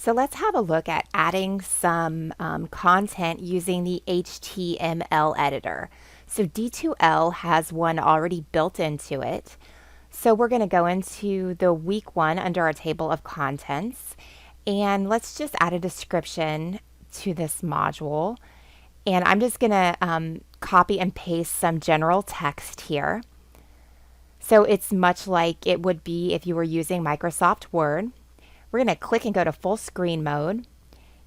So let's have a look at adding some content using the HTML editor. So D2L has one already built into it. So we're going to go into the week one under our table of contents, and let's just add a description to this module. And I'm just going to copy and paste some general text here. So it's much like it would be if you were using Microsoft Word. We're going to click and go to full screen mode.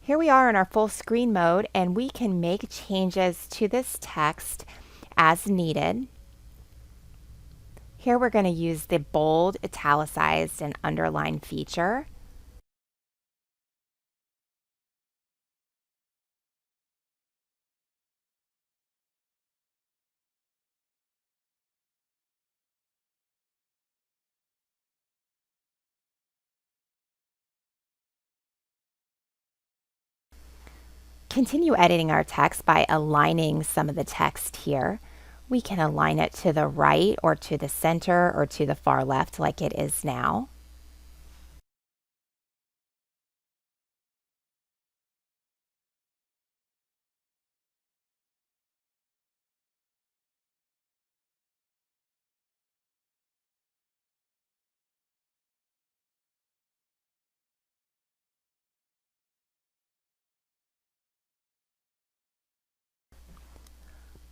Here we are in our full screen mode, and we can make changes to this text as needed. Here we're going to use the bold, italicized, and underline feature. Continue editing our text by aligning some of the text here. We can align it to the right or to the center or to the far left like it is now.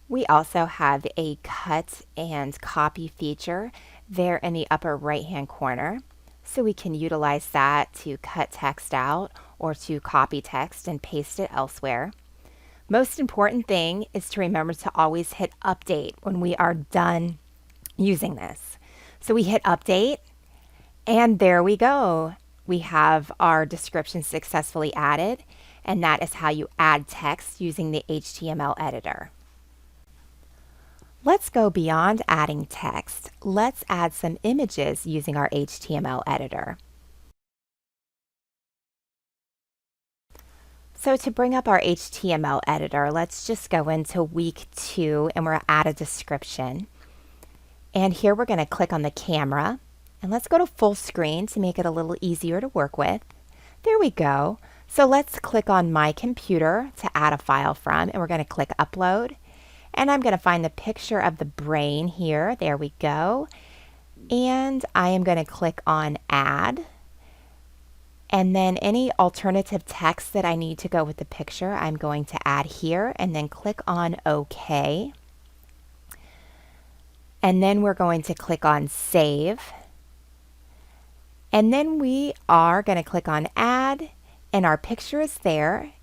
We also have a cut and copy feature there in the upper right hand corner. So we can utilize that to cut text out or to copy text and paste it elsewhere. Most important thing is to remember to always hit update when we are done using this. So we hit update, and there we go. We have our description successfully added, and that is how you add text using the HTML editor. Let's go beyond adding text. Let's add some images using our HTML editor. So to bring up our HTML editor, let's just go into week 2 and we're going to add a description. And here we're going to click on the camera, and let's go to full screen to make it a little easier to work with. There we go. So let's click on my computer to add a file from, and we're going to click upload. And I'm going to find the picture of the brain here. There we go. And I am going to click on add. And then any alternative text that I need to go with the picture, I'm going to add here, and then click on OK. And then we're going to click on save. And then we are going to click on add, and our picture is there.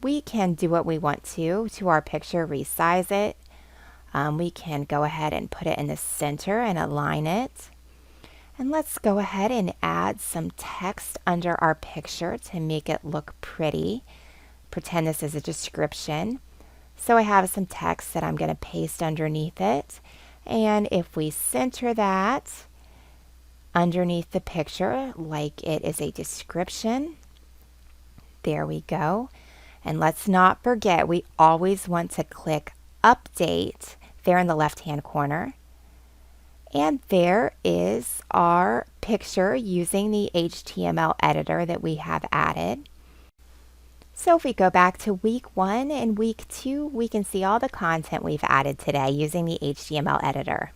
We can do what we want to our picture, resize it. We can go ahead and put it in the center and align it. And let's go ahead and add some text under our picture to make it look pretty. Pretend this is a description. So I have some text that I'm going to paste underneath it. And if we center that underneath the picture like it is a description, there we go. And let's not forget, we always want to click update there in the left hand corner. And there is our picture using the HTML editor that we have added. So if we go back to week 1 and week 2, we can see all the content we've added today using the HTML editor.